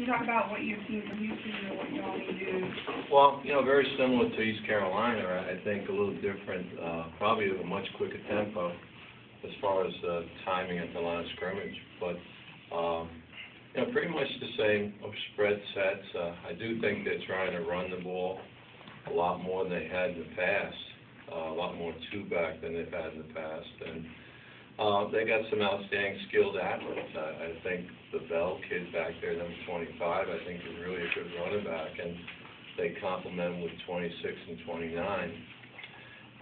you talk about what you've seen from Houston or what you all need to do? Well, very similar to East Carolina. I think a little different, probably a much quicker tempo as far as timing at the line of scrimmage. But, pretty much the same of spread sets. I do think they're trying to run the ball a lot more than they had in the past, a lot more two-back than they've had in the past. And they got some outstanding skilled athletes. I think the Bell kid back there, number 25, I think is really a good running back, and they complement him with 26 and 29.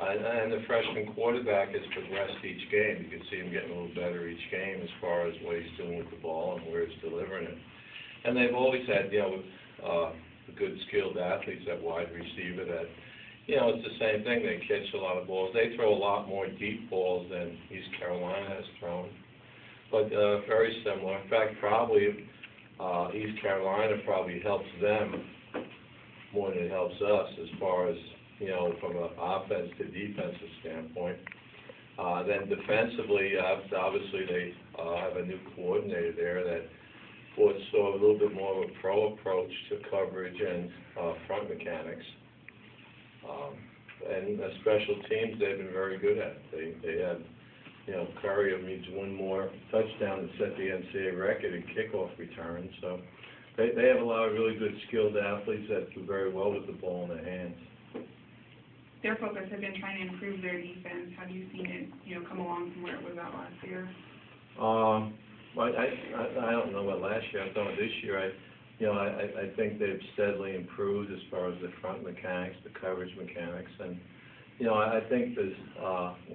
And the freshman quarterback has progressed each game. You can see him getting a little better each game as far as what he's doing with the ball and where he's delivering it. And they've always had, good skilled athletes at wide receiver that, it's the same thing. They catch a lot of balls. They throw a lot more deep balls than East Carolina has thrown, but very similar. In fact, probably East Carolina probably helps them more than it helps us as far as, from an offense to defensive standpoint. Then defensively, obviously they have a new coordinator there that saw a little bit more of a pro approach to coverage and front mechanics. And special teams, they've been very good at it. They had, Curry needs one more touchdown to set the NCAA record in kickoff returns. So they have a lot of really good skilled athletes that do very well with the ball in their hands. Their focus has been trying to improve their defense. Have you seen it, come along from where it was at last year? Well, I don't know about last year. I'm talking about this year. I think they've steadily improved as far as the front mechanics, the coverage mechanics, and I think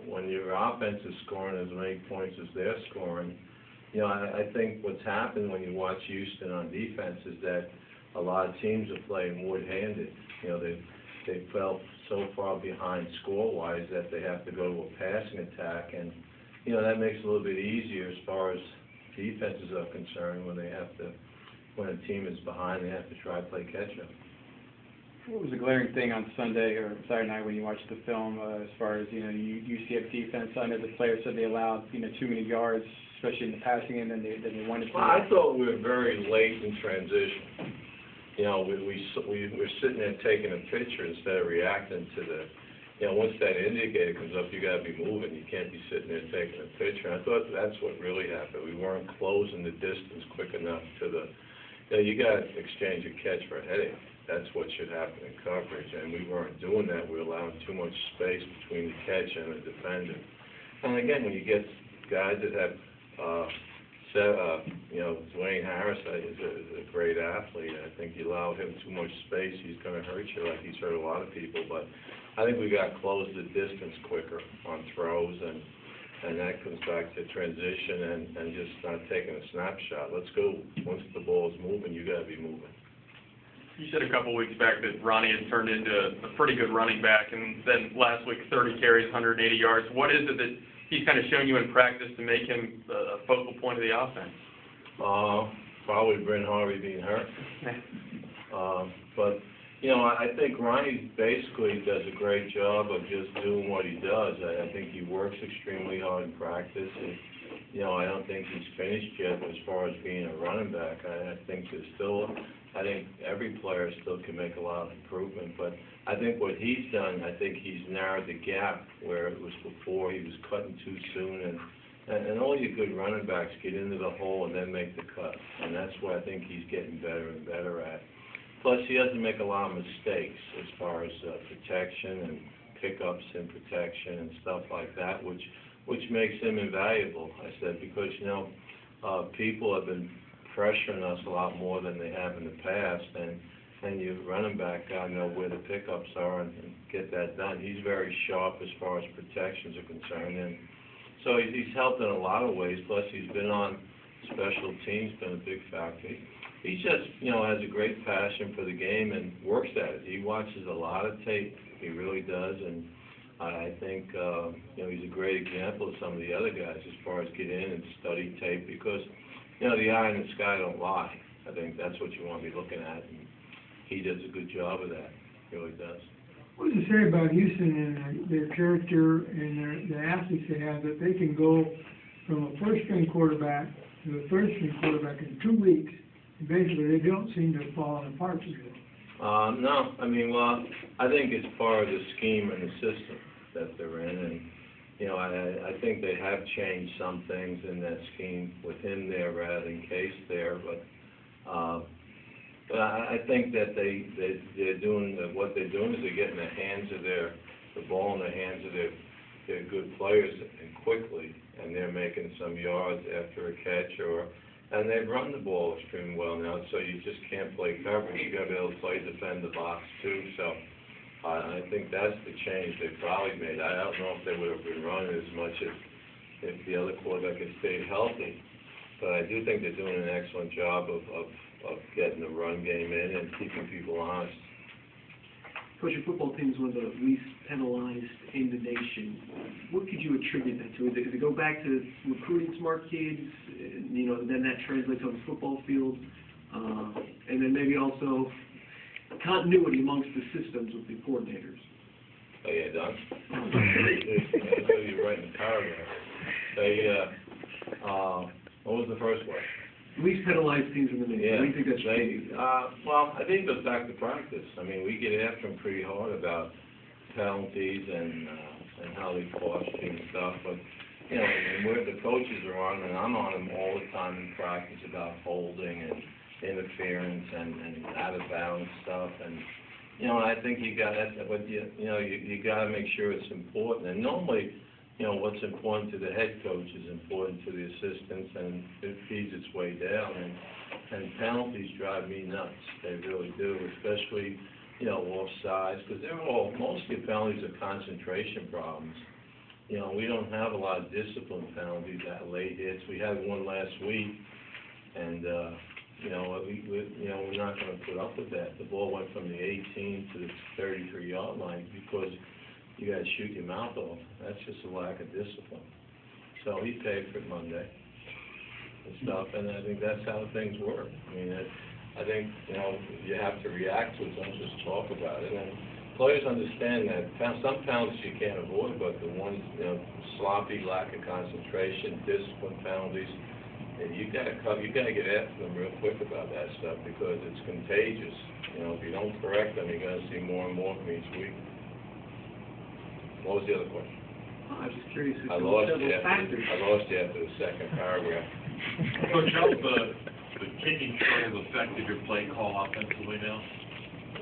when your offense is scoring as many points as they're scoring, I think what's happened when you watch Houston on defense is that a lot of teams are playing wood-handed. They fell so far behind score-wise that they have to go to a passing attack, and that makes it a little bit easier as far as defenses are concerned when a team is behind, they have to try to play catch-up. What was the glaring thing on Sunday or Saturday night when you watched the film as far as, UCF defense? I know the players said they allowed, too many yards, especially in the passing end, than they wanted to. Well, I thought we were very late in transition. We were sitting there taking a picture instead of reacting to the, once that indicator comes up, you got to be moving. You can't be sitting there taking a picture. And I thought that's what really happened. We weren't closing the distance quick enough to the, you got to exchange a catch for a headache. That's what should happen in coverage, and we weren't doing that. We were allowing too much space between the catch and the defender. And again, when you get guys that have, Dwayne Harris is a great athlete. I think you allow him too much space, he's going to hurt you like he's hurt a lot of people. But I think we got to close the distance quicker on throws, and that comes back to transition and just not taking a snapshot. Let's go. Once the ball is moving, you got to be moving. You said a couple of weeks back that Ronnie had turned into a pretty good running back, and then last week 30 carries, 180 yards. What is it that he's kind of shown you in practice to make him a focal point of the offense? Probably Bryn Harvey being hurt. But, I think Ronnie basically does a great job of just doing what he does. I think he works extremely hard in practice, and, I don't think he's finished yet as far as being a running back. I think every player still can make a lot of improvement, but I think what he's done, I think he's narrowed the gap where it was before he was cutting too soon, and all your good running backs get into the hole and then make the cut, and that's what I think he's getting better and better at. Plus, he doesn't make a lot of mistakes as far as protection and pickups and protection and stuff like that, which makes him invaluable, I said, because, people have been pressuring us a lot more than they have in the past, and your running back got to know where the pickups are and get that done. He's very sharp as far as protections are concerned, and so he's helped in a lot of ways. Plus, he's been on special teams, been a big factor. He just, has a great passion for the game and works at it. He watches a lot of tape. He really does, and I think, he's a great example of some of the other guys as far as get in and study tape because, the eye in the sky don't lie. I think that's what you want to be looking at, and he does a good job of that. He really does. What does it say about Houston and their character and the athletes they have that they can go from a first-string quarterback to a third-string quarterback in 2 weeks Basically, they don't seem to have fallen apart too good. No, I mean, well, I think it's part of the scheme and the system that they're in, and, you know, I think they have changed some things in that scheme within there rather than case there, but I think that they're doing, what they're doing is they're getting the ball in the hands of their good players and quickly, and they're making some yards after a catch, and they've run the ball extremely well now, so you just can't play coverage. You gotta be able to play defend the box too, so I think that's the change they probably made. I don't know if they would have been running as much if the other quarterback had stayed healthy, but I do think they're doing an excellent job of getting the run game in and keeping people honest. Coach, your football team is one of the least penalized in the nation. What could you attribute that to? Does it go back to recruiting smart kids, you know, then that translates on the football field, and then maybe also continuity amongst the systems with the coordinators? Oh, yeah, Don? I know you're writing the paragraph. What was the first one? Least penalized teams in the nation. Yeah, What do you think that's true? well, I think it goes back to practice. I mean, we get after them pretty hard about penalties and how they cost you and stuff, but, you know, and where the coaches are on, and I'm on them all the time in practice about holding and interference and out of bounds stuff, and, you know, I think you got that, but you know, you got to make sure it's important, and normally, you know, what's important to the head coach is important to the assistants, and it feeds its way down, and penalties drive me nuts, they really do, especially, you know, offsides, because most of the penalties are concentration problems. You know, we don't have a lot of discipline penalties, that late hits. We had one last week, and, you know, we're not going to put up with that. The ball went from the 18 to the 33-yard line because you got to shoot your mouth off. That's just a lack of discipline. So he paid for it Monday and stuff, and I think that's how things work. I mean, I think, you know, you have to react to it, don't just talk about it. And players understand that some penalties you can't avoid, but the ones, you know, sloppy, lack of concentration, discipline penalties, you got to get after them real quick about that stuff because it's contagious. You know, if you don't correct them, you're going to see more and more from each week. What was the other question? I was just curious if I there were lost several factors. you after the second paragraph. Coach, how the kicking struggles affected your play call offensively now?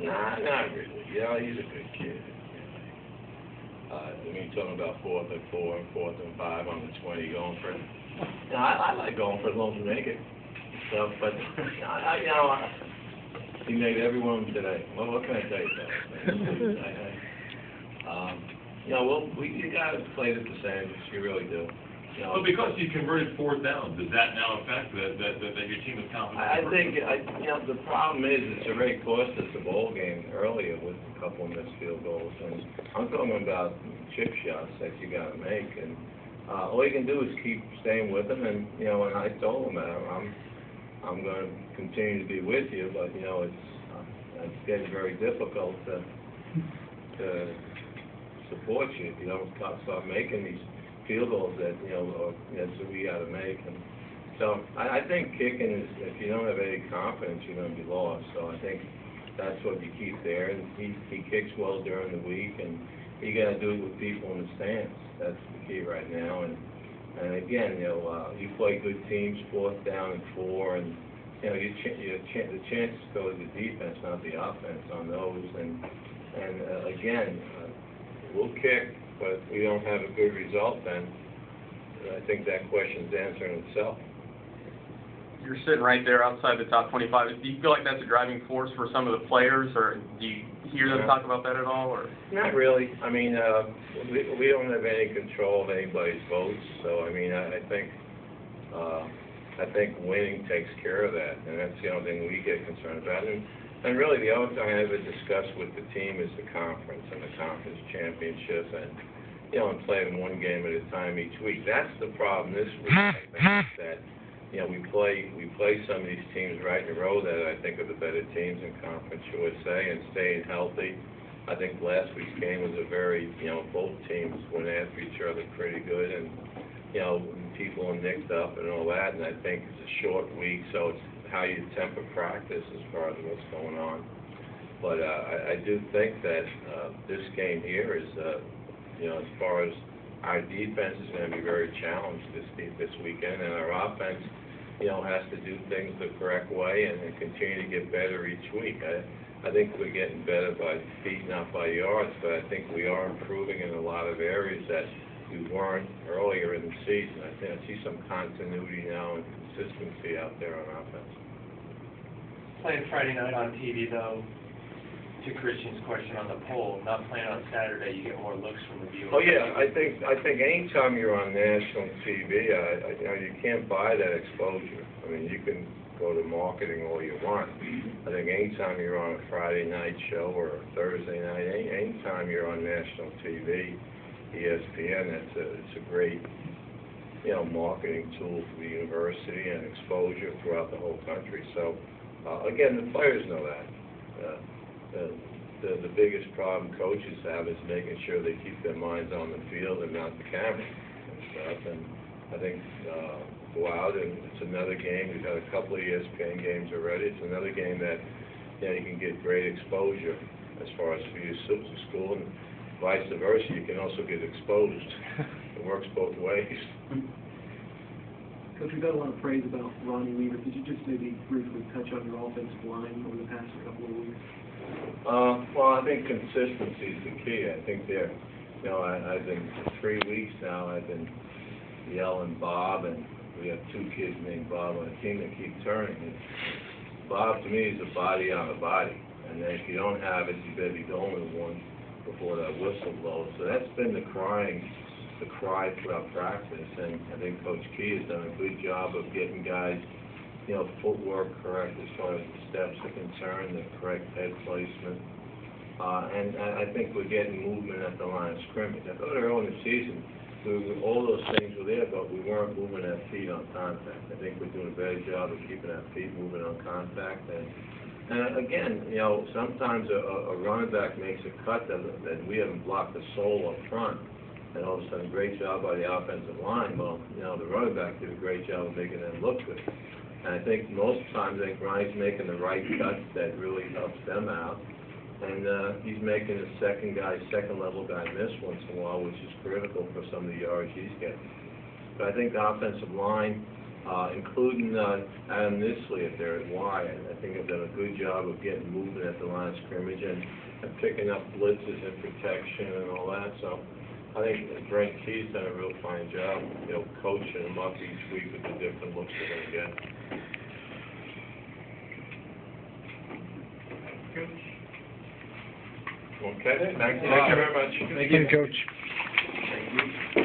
Nah, not really. You know, he's a good kid. I mean, talking about 4th and 4 and 4th and 5 on the 20, going for it. You know, I like going for it as long as you make it. So, but, you know, he made every one of them today. Well, what can I tell you, fellas? You know, you got to play the percentage. You really do. You know, Well, because you converted 4th down, does that now affect that your team is confident? I think, you know, the problem is it's already cost us a ball game earlier with a couple of missed field goals, and I'm talking about chip shots that you got to make, and all you can do is keep staying with them, and, you know, and I told them that I'm going to continue to be with you, but, you know, it's getting very difficult to support you if you don't start making these field goals that, you know, that's what we got to make. And so I think kicking is, if you don't have any confidence, you're going to be lost. So I think that's what you keep there. And he kicks well during the week, and you got to do it with people in the stands. That's the key right now. And again, you know, you play good teams, 4th down and 4, and you know, the chances go to the defense, not the offense on those. And again, we'll kick, but if we don't have a good result, then I think that question's answering itself. You're sitting right there outside the top 25. Do you feel like that's a driving force for some of the players, or do you hear them talk about that at all? Or Not really. I mean, we don't have any control of anybody's votes, so I mean, I think winning takes care of that, and that's the only thing we get concerned about. And really, the only thing I ever discuss with the team is the conference and the conference championship, and you know, and playing one game at a time each week. That's the problem this week. I think that, you know, we play some of these teams right in a row that I think are the better teams in Conference USA, and staying healthy. I think last week's game was a very, you know, both teams went after each other pretty good, and you know, people are nicked up and all that. And I think it's a short week, so it's how you temper practice as far as what's going on. But I do think that this game here is, as far as our defense is going to be very challenged this weekend, and our offense, has to do things the correct way and continue to get better each week. I think we're getting better by feet, not by yards, but I think we are improving in a lot of areas that we weren't earlier in the season. I see some continuity now and consistency out there on offense. Playing Friday night on TV, though, to Christian's question on the poll, not playing on Saturday, you get more looks from the viewers. Oh yeah, I think anytime you're on national TV, you can't buy that exposure. I mean, you can go to marketing all you want. I think anytime you're on a Friday night show or a Thursday night, anytime you're on national TV, ESPN, it's a great, marketing tool for the university and exposure throughout the whole country. So, again, the players know that. The biggest problem coaches have is making sure they keep their minds on the field and not the camera and stuff. And I think go out and it's another game. We've had a couple of ESPN games already. It's another game that you can get great exposure as far as for your school, and vice versa. You can also get exposed. It works both ways. Coach, we've got a lot of praise about Ronnie Weaver. Could you just maybe briefly touch on your offensive line over the past couple of weeks? Well, I think consistency is the key. I think I've been, for 3 weeks now, I've been yelling Bob, and we have 2 kids named Bob on the team that keep turning. And Bob, to me, is a body on a body. And then if you don't have it, you better be going with one before that whistle blows. So that's been the cry throughout practice. And I think Coach Key has done a good job of getting guys, footwork correct as far as the steps are concerned, the correct head placement. And I think we're getting movement at the line of scrimmage. I thought early in the season, all those things were there, but we weren't moving our feet on contact. I think we're doing a better job of keeping our feet moving on contact. And again, sometimes a running back makes a cut that we haven't blocked the sole up front. And all of a sudden, great job by the offensive line. Well, the running back did a great job of making them look good. And I think most times, Ronnie's making the right cuts that really helps them out. And he's making the second level guy miss once in a while, which is critical for some of the yards he's getting. But I think the offensive line, including Adam Nisley at there at Y, I think have done a good job of getting movement at the line of scrimmage and picking up blitzes and protection and all that. So I think Brent Key's done a real fine job, coaching them up each week with the different looks they're going to get. Okay, thank you very much. Thank you, Coach. Thank you.